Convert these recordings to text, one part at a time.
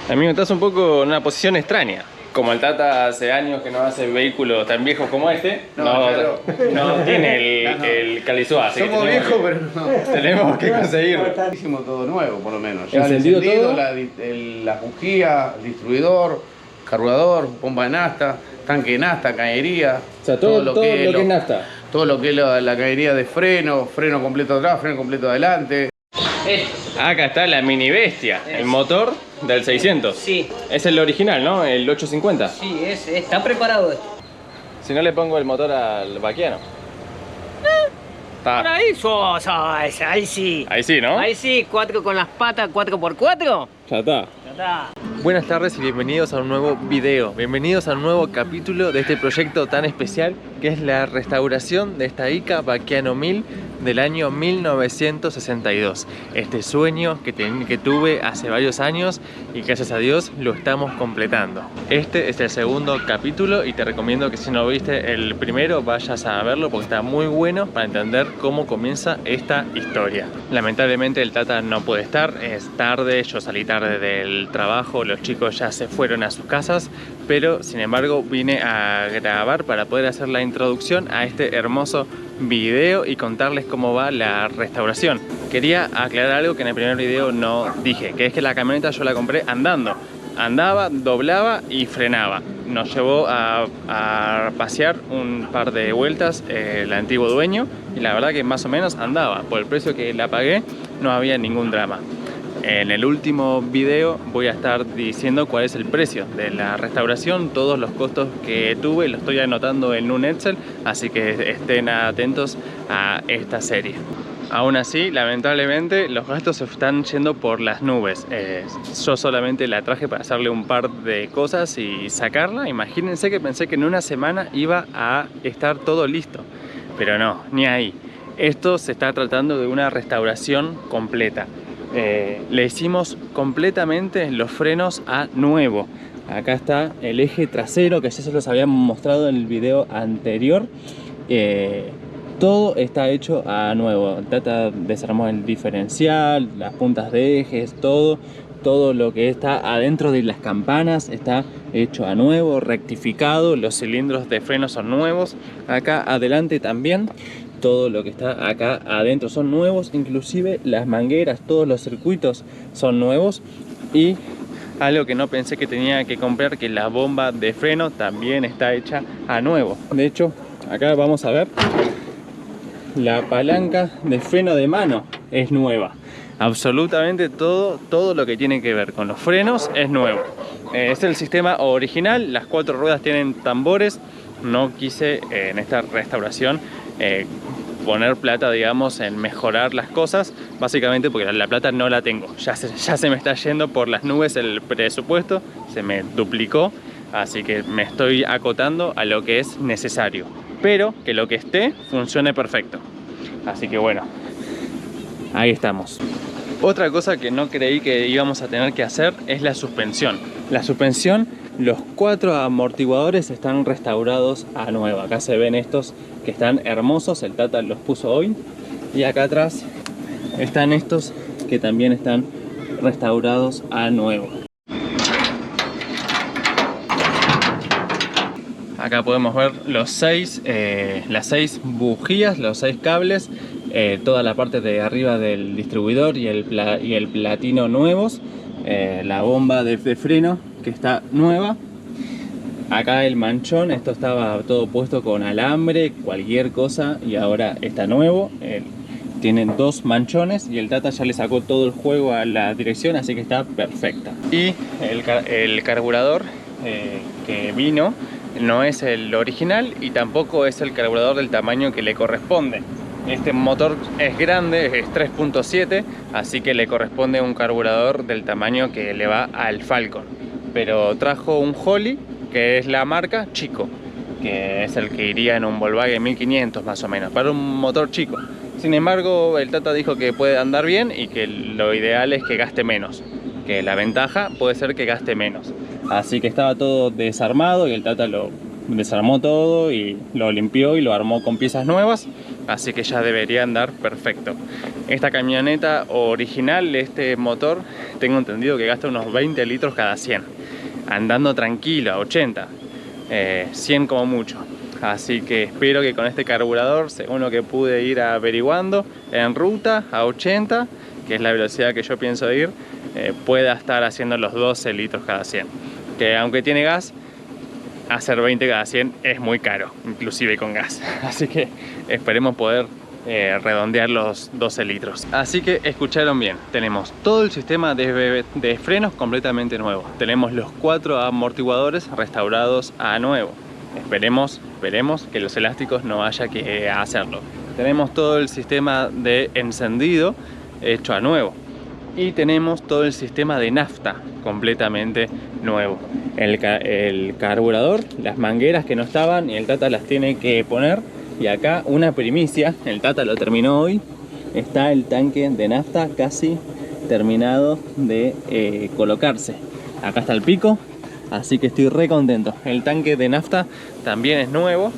Amigo, estás un poco en una posición extraña. Como el Tata hace años que no hace vehículos tan viejos como este, Claro. no tiene el Calizua, así Somos que viejos, pero no. tenemos que conseguirlo. Hicimos todo nuevo, por lo menos. Ya ¿Encendido todo? la bujía, el distribuidor, carburador, bomba de nafta, tanque de nafta, cañería. O sea, todo lo que es nafta. Todo lo que es la cañería de freno, freno completo atrás, freno completo adelante. Acá está la mini bestia, el motor del 600. Sí. Es el original, ¿no? El 850. Sí, está preparado esto. Si no le pongo el motor al vaquiano. Por ahí, ahí sí. Ahí sí, ¿no? Ahí sí, 4 con las patas, 4x4. Ya está. Ya está. Buenas tardes y bienvenidos a un nuevo video. Bienvenidos a un nuevo capítulo de este proyecto tan especial que es la restauración de esta ICA Vaquiano 1000 del año 1962. Este sueño que tuve hace varios años y gracias a Dios lo estamos completando. Este es el segundo capítulo y te recomiendo que si no viste el primero vayas a verlo porque está muy bueno para entender cómo comienza esta historia. Lamentablemente el Tata no puede estar, es tarde, yo salí tarde del trabajo, los chicos ya se fueron a sus casas, pero sin embargo vine a grabar para poder hacer la introducción a este hermoso video y contarles cómo va la restauración. Quería aclarar algo que en el primer video no dije, que es que la camioneta yo la compré andando. Andaba, doblaba y frenaba. Nos llevó a pasear un par de vueltas el antiguo dueño y la verdad que más o menos andaba. Por el precio que la pagué no había ningún drama. En el último video voy a estar diciendo cuál es el precio de la restauración, todos los costos que tuve, lo estoy anotando en un Excel, así que estén atentos a esta serie. Aún así, lamentablemente, los gastos se están yendo por las nubes. Yo solamente la traje para hacerle un par de cosas y sacarla. Imagínense que pensé que en una semana iba a estar todo listo, pero no, ni ahí. Esto se está tratando de una restauración completa. Le hicimos completamente los frenos a nuevo. Acá está el eje trasero que ya se los habíamos mostrado en el video anterior. Todo está hecho a nuevo. Tata desarmó el diferencial, las puntas de ejes, todo lo que está adentro de las campanas está hecho a nuevo, rectificado. Los cilindros de freno son nuevos. Acá adelante también. Todo lo que está acá adentro son nuevos, inclusive las mangueras, todos los circuitos son nuevos. Y algo que no pensé que tenía que comprar, que la bomba de freno también está hecha a nuevo. De hecho, acá vamos a ver, la palanca de freno de mano es nueva. Absolutamente todo lo que tiene que ver con los frenos es nuevo. Es el sistema original, las 4 ruedas tienen tambores. No quise en esta restauración poner plata, digamos, en mejorar las cosas, básicamente porque la plata no la tengo. Ya se me está yendo por las nubes el presupuesto, se me duplicó, así que me estoy acotando a lo que es necesario, pero que lo que esté funcione perfecto. Así que bueno, ahí estamos. Otra cosa que no creí que íbamos a tener que hacer es la suspensión. La suspensión, los 4 amortiguadores están restaurados a nuevo. Acá se ven estos que están hermosos, el Tata los puso hoy. Y acá atrás están estos que también están restaurados a nuevo. Acá podemos ver las 6 bujías, los 6 cables, toda la parte de arriba del distribuidor y el platino nuevos, la bomba de freno que está nueva. Acá el manchón, esto estaba todo puesto con alambre, cualquier cosa, y ahora está nuevo. Tienen 2 manchones y el Tata ya le sacó todo el juego a la dirección, así que está perfecta. Y el carburador que vino no es el original y tampoco es el carburador del tamaño que le corresponde. Este motor es grande, es 3.7, así que le corresponde un carburador del tamaño que le va al Falcon. Pero trajo un Holley, que es la marca, chico, que es el que iría en un Volkswagen 1500 más o menos, para un motor chico. Sin embargo, el Tata dijo que puede andar bien y que lo ideal es que gaste menos, que la ventaja puede ser que gaste menos. Así que estaba todo desarmado y el Tata lo desarmó todo y lo limpió y lo armó con piezas nuevas. así que ya debería andar perfecto. Esta camioneta original, este motor, tengo entendido que gasta unos 20 litros cada 100, andando tranquilo a 80, 100 como mucho. Así que espero que con este carburador, según lo que pude ir averiguando, en ruta a 80, que es la velocidad que yo pienso ir, pueda estar haciendo los 12 litros cada 100. Que aunque tiene gas, hacer 20 cada 100 es muy caro, inclusive con gas. Así que esperemos poder redondear los 12 litros. Así que escucharon bien, tenemos todo el sistema de frenos completamente nuevo. Tenemos los 4 amortiguadores restaurados a nuevo. Esperemos que los elásticos no haya que hacerlo. Tenemos todo el sistema de encendido hecho a nuevo. Y tenemos todo el sistema de nafta completamente nuevo. El carburador, las mangueras que no estaban, y el Tata las tiene que poner. Y acá una primicia, el Tata lo terminó hoy. Está el tanque de nafta casi terminado de colocarse. Acá está el pico, así que estoy re contento. El tanque de nafta también es nuevo,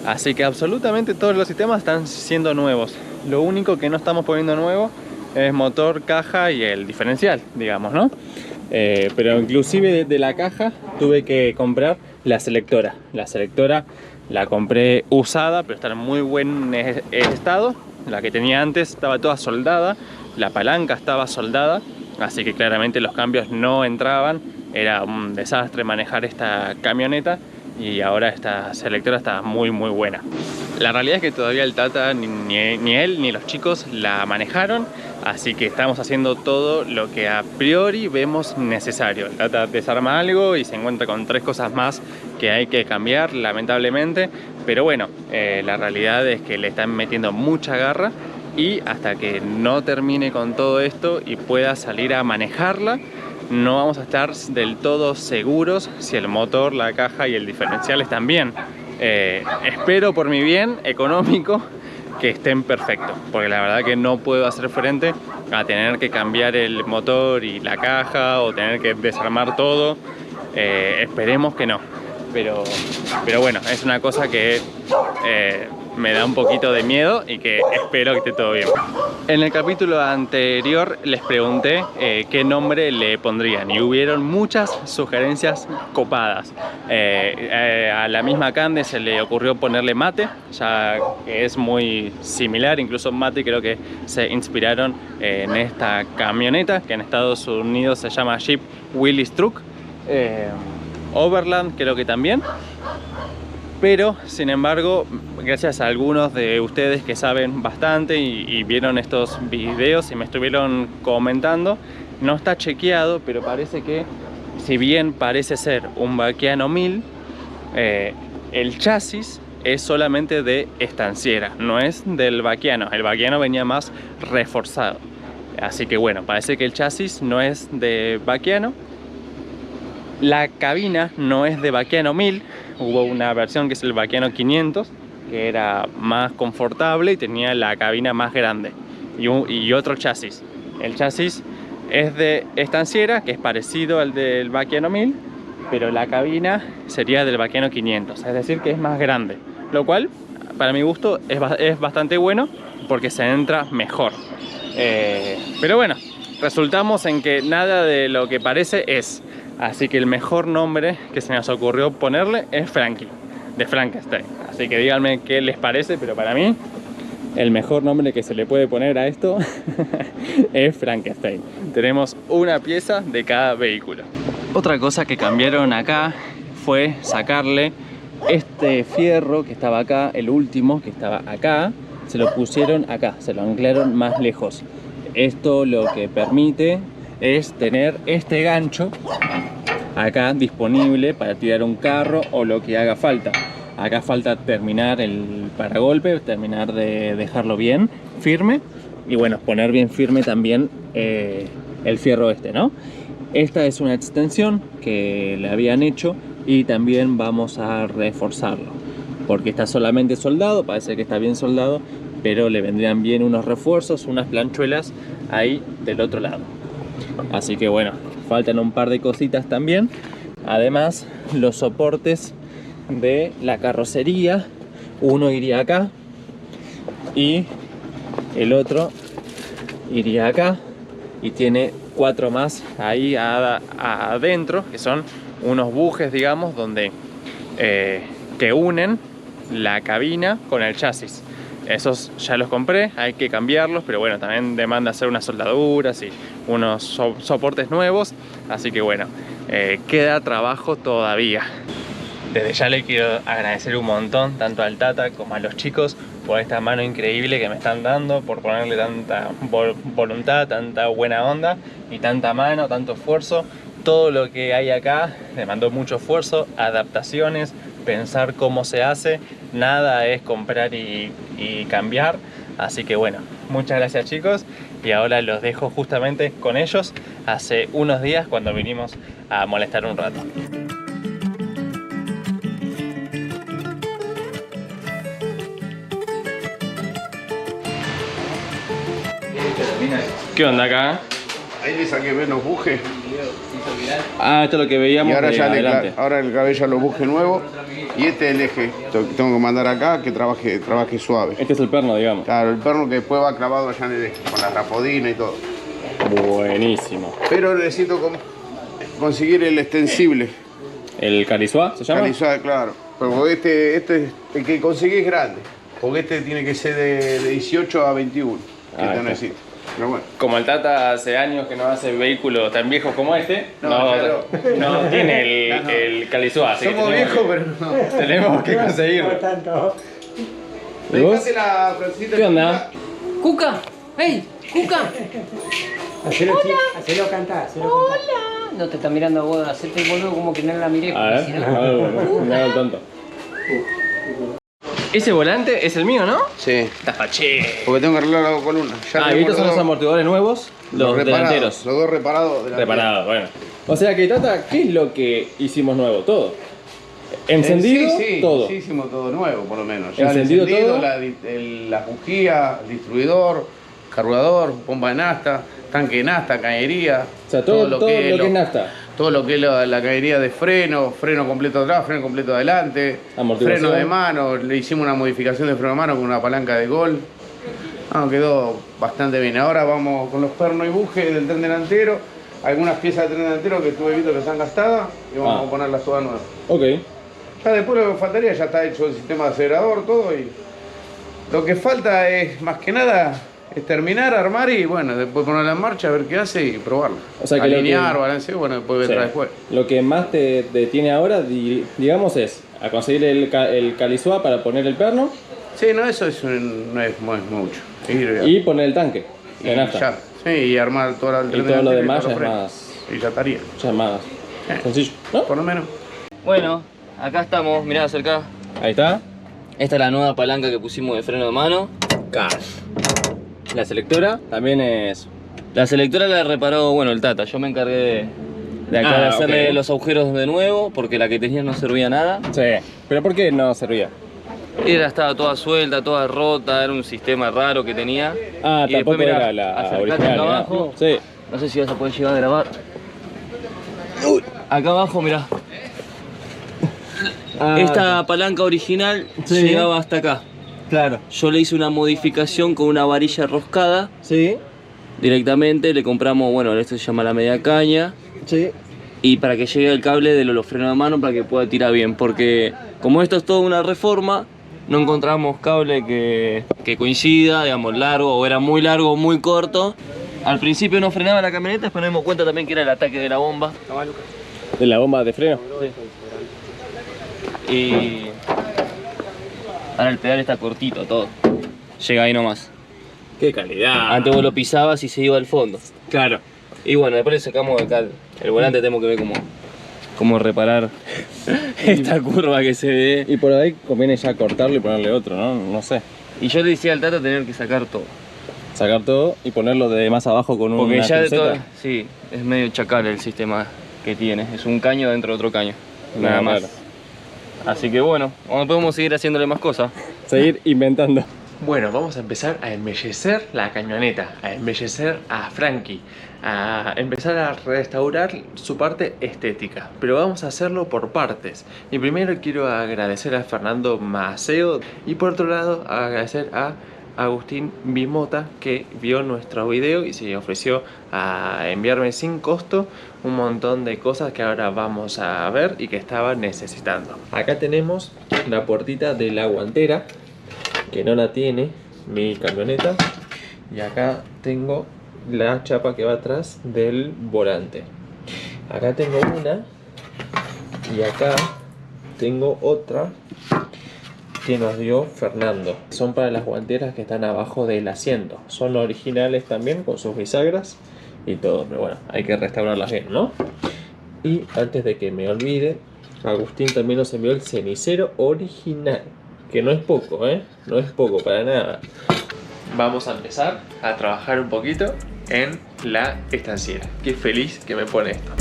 así que absolutamente todos los sistemas están siendo nuevos. Lo único que no estamos poniendo nuevo es motor, caja y el diferencial, digamos, ¿no? Pero inclusive de la caja tuve que comprar la selectora. La selectora la compré usada, pero está en muy buen estado. La que tenía antes estaba toda soldada, la palanca estaba soldada, así que claramente los cambios no entraban. Era un desastre manejar esta camioneta y ahora esta selectora está muy buena. La realidad es que todavía el Tata, ni él ni los chicos la manejaron, así que estamos haciendo todo lo que a priori vemos necesario. El Tata desarma algo y se encuentra con 3 cosas más que hay que cambiar, lamentablemente, pero bueno, la realidad es que le están metiendo mucha garra y hasta que no termine con todo esto y pueda salir a manejarla, no vamos a estar del todo seguros si el motor, la caja y el diferencial están bien. Espero por mi bien económico que estén perfectos, porque la verdad que no puedo hacer frente a tener que cambiar el motor y la caja o tener que desarmar todo. Esperemos que no, pero bueno, es una cosa que me da un poquito de miedo y que espero que esté todo bien. En el capítulo anterior les pregunté qué nombre le pondrían y hubieron muchas sugerencias copadas. A la misma Cande se le ocurrió ponerle Mate, ya que es muy similar, incluso Mate creo que se inspiraron en esta camioneta que en Estados Unidos se llama Jeep Willys Truck. Overland creo que también. Pero, sin embargo, gracias a algunos de ustedes que saben bastante y vieron estos videos y me estuvieron comentando, no está chequeado, pero parece que, si bien parece ser un Vaquiano 1000, el chasis es solamente de estanciera, no es del Vaquiano. El Vaquiano venía más reforzado. Así que bueno, parece que el chasis no es de Vaquiano. La cabina no es de Vaquiano 1000. Hubo una versión que es el Vaquiano 500, que era más confortable y tenía la cabina más grande. Y otro chasis. El chasis es de estanciera, que es parecido al del Vaquiano 1000, pero la cabina sería del Vaquiano 500, es decir, que es más grande. Lo cual, para mi gusto, es bastante bueno porque se entra mejor. Pero bueno, resultamos en que nada de lo que parece es. Así que el mejor nombre que se nos ocurrió ponerle es Frankie, de Frankenstein. Así que díganme qué les parece, pero para mí el mejor nombre que se le puede poner a esto es Frankenstein. Tenemos una pieza de cada vehículo. Otra cosa que cambiaron acá fue sacarle este fierro que estaba acá, el último que estaba acá, se lo pusieron acá, se lo anclaron más lejos. Esto lo que permite es tener este gancho acá disponible para tirar un carro o lo que haga falta. Acá falta terminar el paragolpe, terminar de dejarlo bien firme y bueno, poner bien firme también el fierro este, ¿no? Esta es una extensión que le habían hecho y también vamos a reforzarlo porque está solamente soldado, parece que está bien soldado, pero le vendrían bien unos refuerzos, unas planchuelas ahí del otro lado. Así que bueno, faltan un par de cositas también. Además, los soportes de la carrocería, uno iría acá y el otro iría acá y tiene 4 más ahí adentro, que son unos bujes, digamos, donde que unen la cabina con el chasis. Esos ya los compré, hay que cambiarlos, pero bueno, también demanda hacer unas soldaduras y unos soportes nuevos, así que bueno, queda trabajo todavía. Desde ya le quiero agradecer un montón, tanto al Tata como a los chicos, por esta mano increíble que me están dando, por ponerle tanta voluntad, tanta buena onda y tanta mano, tanto esfuerzo. Todo lo que hay acá demandó mucho esfuerzo, adaptaciones, pensar cómo se hace, nada es comprar y cambiar, así que bueno, muchas gracias chicos, y ahora los dejo justamente con ellos hace unos días cuando vinimos a molestar un rato. ¿Qué onda acá? Ahí le saqué menos bujes. Ah, esto es lo que veíamos. Y ahora de ya adelante. ahora el cabello lo busque nuevo. Y este es el eje. Tengo que mandar acá que trabaje suave. Este es el perno, digamos. Claro, el perno que después va clavado allá en el eje, con la rapodina y todo. Buenísimo. Pero necesito conseguir el extensible. ¿El Calizua se llama? Calizado, claro. Pero este el que conseguí es grande. Porque este tiene que ser de 18 a 21. Que Ah, te está. necesito. Pero bueno. Como el Tata hace años que no hace vehículos tan viejos como este, no tiene el Calizua, así Somos que viejos, pero no. tenemos que conseguirlo. ¿Y vos? Dejate la Francita. ¿Qué onda? ¡Cuca! ¡Hey! ¡Cuca! Hacelo cantar, ¡Hola! No te está mirando a vos, hacete el boludo como que no la miré. A ver, Si no- me hago el tonto. Ese volante es el mío, ¿no? Sí. Está faché. Porque tengo que arreglar la columna. Ya Y estos son los reparados, amortiguadores nuevos, los reparados, delanteros. Los dos reparados. delanteros. Reparados, bueno. O sea que, Tata, ¿qué es lo que hicimos nuevo? Todo. Encendido, Sí, todo. Sí, hicimos todo nuevo, por lo menos. Ya Encendido el encendido, todo. la bujía, el distribuidor, carburador, bomba de nafta, tanque de nafta, cañería. O sea, todo lo que es nafta. Todo lo que es la cañería de freno completo atrás, freno completo adelante, Amortiguación. freno de mano. Le hicimos una modificación de freno de mano con una palanca de gol. Quedó bastante bien. Ahora vamos con los pernos y bujes del tren delantero. Algunas piezas del tren delantero que estuve viendo que están gastadas y vamos a ponerlas todas nuevas. Ok. Ya después lo que faltaría, ya está hecho el sistema de acelerador, todo, y lo que falta es, más que nada, es terminar, armar y bueno, después ponerla en marcha, a ver qué hace y probarla. O sea que alinear, balanceo, bueno, después vendrá Sí. después. Lo que más te detiene ahora, digamos, es a conseguir el Calizua para poner el perno Sí, no, eso no es mucho. y poner el tanque y de nafta. ya, sí, y armar toda la Y todo lo demás todos ya los es frenos. más, Y ya estaría, ya es más sencillo, ¿no? por lo menos. Bueno, acá estamos, mirá, acercá. Ahí está. Esta es la nueva palanca que pusimos de freno de mano. La selectora también es... La selectora la reparó, bueno, el Tata. Yo me encargué de acá de hacerle ok. los agujeros de nuevo porque la que tenía no servía nada. Sí. ¿Pero por qué no servía? Estaba toda suelta, toda rota, era un sistema raro que tenía. Ah, Y tampoco después, era mirá, la acercate original. acá ¿no? abajo. Sí. No sé si vas a poder llegar a grabar. Acá abajo, mirá. Ah, Esta palanca original Sí. llegaba hasta acá. claro. Yo le hice una modificación con una varilla roscada. Sí. Directamente le compramos, bueno, esto se llama la media caña. Sí. Y para que llegue el cable de los frenos de mano para que pueda tirar bien. Porque como esto es toda una reforma, no encontramos cable que coincida, digamos, largo, o era muy largo o muy corto. Al principio no frenaba la camioneta, después nos dimos cuenta también que era el ataque de la bomba. ¿De la bomba de freno? Y ahora el pedal está cortito, todo. Llega ahí nomás. ¡Qué calidad! Antes vos lo pisabas y se iba al fondo. Claro. Y bueno, después le sacamos acá el volante, tenemos que ver cómo reparar esta curva que se ve. Y por ahí conviene ya cortarlo y ponerle otro, ¿no? No sé. Y yo le decía al Tata tener que sacar todo. Sacar todo y ponerlo de más abajo con Porque una ya de todo, pinceta. sí, es medio chacal el sistema que tiene. Es un caño dentro de otro caño. Nada No, más. claro. Así que bueno, podemos seguir haciéndole más cosas. Seguir inventando. Bueno, vamos a empezar a embellecer la camioneta, a embellecer a Frankie, a empezar a restaurar su parte estética. Pero vamos a hacerlo por partes. Y primero quiero agradecer a Fernando Maceo y por otro lado agradecer a Agustín Bimota, que vio nuestro video y se ofreció a enviarme sin costo un montón de cosas que ahora vamos a ver y que estaba necesitando. Acá tenemos la puertita de la guantera, que no la tiene mi camioneta, y acá tengo la chapa que va atrás del volante. Acá tengo una y acá tengo otra que nos dio Fernando. Son para las guanteras que están abajo del asiento. Son originales también, con sus bisagras y todo, pero bueno, hay que restaurarlas bien, ¿no? Y antes de que me olvide, Agustín también nos envió el cenicero original, que no es poco, no es poco para nada. Vamos a empezar a trabajar un poquito en la estanciera. Qué feliz que me pone esto.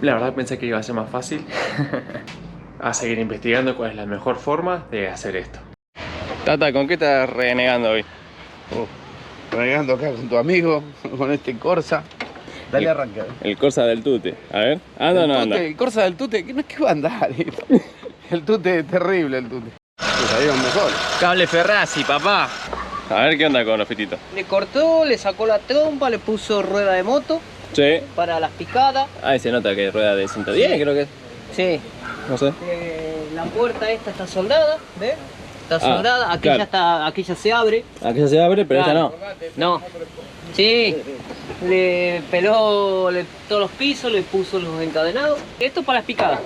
La verdad pensé que iba a ser más fácil. A seguir investigando cuál es la mejor forma de hacer esto. Tata, ¿con qué estás renegando hoy? Renegando acá con tu amigo, con este Corsa. Dale, arranca. El Corsa del Tute. A ver, ¿anda o no anda? El Corsa del Tute, ¿qué va a andar? El Tute es terrible, el Tute. Te salieron mejor. Cable Ferrazzi, papá. A ver qué onda con los fititos. Le cortó, le sacó la trompa, le puso rueda de moto Sí. para las picadas. Ahí se nota que rueda de 110, creo que es. Sí. No sé. La puerta esta está soldada, ¿ves? Está soldada, aquí claro. ya está, aquí ya se abre. Aquí ya se abre, pero Claro. esta no. No. Sí. Le peló todos los pisos, le puso los encadenados. Esto para las picadas.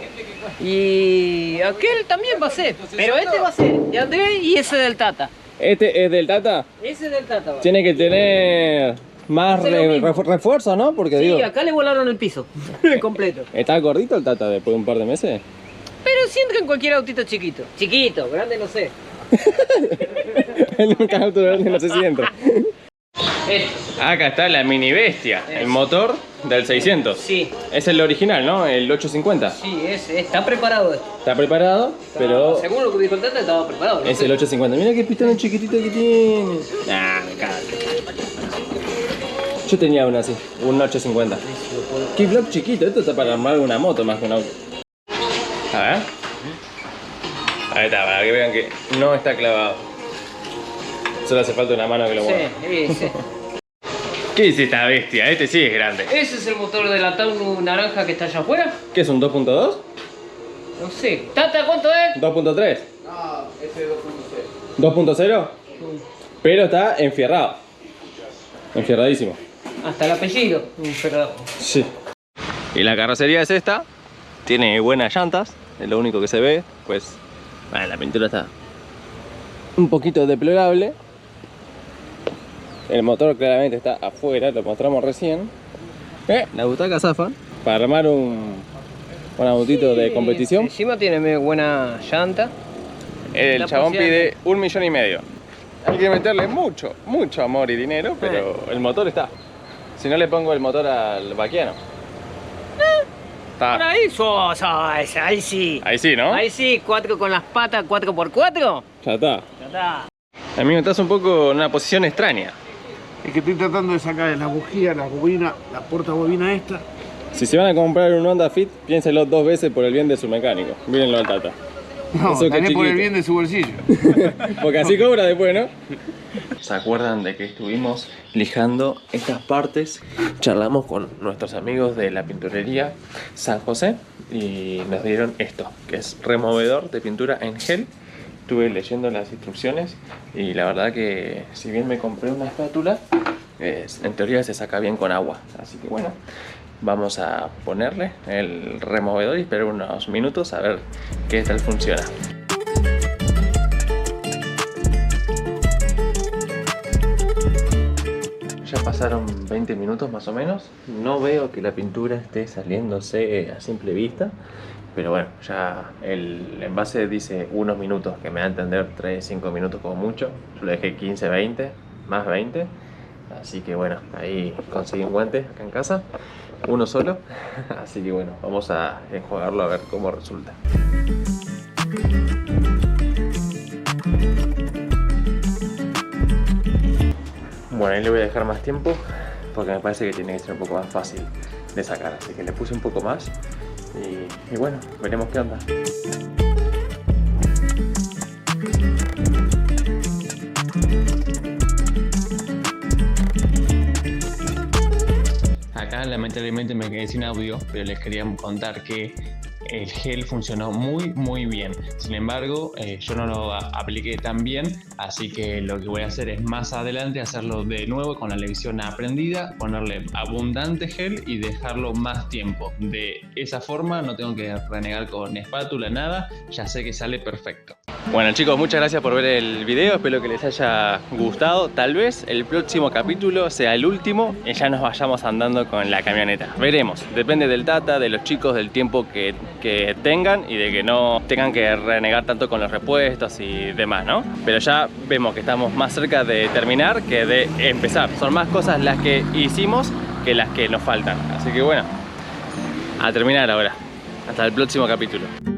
Y aquel también va a ser. Pero este va a ser de Andrés y ese del Tata. Este es del Tata. Ese del Tata va. Tiene que tener más Hace lo mismo. refuerzo, ¿no? Porque Sí, digo, acá le volaron el piso. Completo. ¿está gordito el Tata después de un par de meses? Pero siento que en cualquier autito chiquito. Chiquito, grande no sé. En un auto grande no sé si entra. Esto. Acá está la mini bestia, el motor del 600. Sí, Es el original, ¿no? El 850. sí, está preparado esto. Está preparado, pero Según lo que dijo el Tata, estaba preparado. ¿no? es el 850. Mira qué pistón chiquitito que tiene. Nah, me cago. Yo tenía uno así, un 850. Qué block chiquito, esto está para armar una moto más que un auto. A ver. Ahí está, para que vean que no está clavado. Solo hace falta una mano que lo mueva. Sí, sí. ¿Qué es esta bestia? Este sí es grande. ¿Ese es el motor de la Taunu naranja que está allá afuera? ¿Qué es un 2.2? No sé. Tata, ¿cuánto es? 2.3. No, ese es 2.0. 2.0. Pero está enfierrado. Enfierradísimo. Hasta el apellido. Pero Sí. Y la carrocería es esta. Tiene buenas llantas. Es lo único que se ve. Pues, bueno, la pintura está un poquito deplorable. El motor claramente está afuera, lo mostramos recién. La butaca zafa para armar un autito de competición. encima tiene buena llanta. El La chabón posibilidad. pide 1,5 millones. Hay que meterle mucho amor y dinero, pero el motor está. Si no le pongo el motor al vaquiano. Por Está. ahí sí. Ahí sí, ¿no? Ahí sí, 4 con las patas, 4x4. Ya está. Ya está. Amigo, estás un poco en una posición extraña. Es que estoy tratando de sacar la bujía, la bobina, la portabobina esta. Si se van a comprar un Honda Fit, piénselo 2 veces por el bien de su mecánico. Mírenlo al Tata. No, Eso que también por el chiquito. bien de su bolsillo. Porque así cobra después, ¿no? ¿Se acuerdan de que estuvimos lijando estas partes? Charlamos con nuestros amigos de la pinturería San José y nos dieron esto, que es removedor de pintura en gel. Estuve leyendo las instrucciones y la verdad que si bien me compré una espátula, en teoría se saca bien con agua. Así que bueno, vamos a ponerle el removedor y esperar unos minutos a ver qué tal funciona. Ya pasaron 20 minutos más o menos. No veo que la pintura esté saliéndose a simple vista. Pero bueno, ya el envase dice unos minutos, que me da a entender 3-5 minutos como mucho. Yo le dejé 15-20, más 20. Así que bueno, ahí conseguí un guante acá en casa, uno solo. Así que bueno, vamos a enjuagarlo a ver cómo resulta. Bueno, ahí le voy a dejar más tiempo porque me parece que tiene que ser un poco más fácil de sacar. Así que le puse un poco más y bueno, veremos qué onda. Acá lamentablemente me quedé sin audio, pero les quería contar que el gel funcionó muy bien. Sin embargo, yo no lo apliqué tan bien, así que lo que voy a hacer es más adelante hacerlo de nuevo con la lección aprendida, ponerle abundante gel y dejarlo más tiempo. De esa forma no tengo que renegar con espátula, nada, ya sé que sale perfecto. Bueno chicos, muchas gracias por ver el video, espero que les haya gustado. Tal vez el próximo capítulo sea el último y ya nos vayamos andando con la camioneta. Veremos, depende del Tata, de los chicos, del tiempo que tengan y de que no tengan que renegar tanto con los repuestos y demás, ¿no? Pero ya vemos que estamos más cerca de terminar que de empezar. Son más cosas las que hicimos que las que nos faltan. Así que bueno, a terminar ahora. Hasta el próximo capítulo.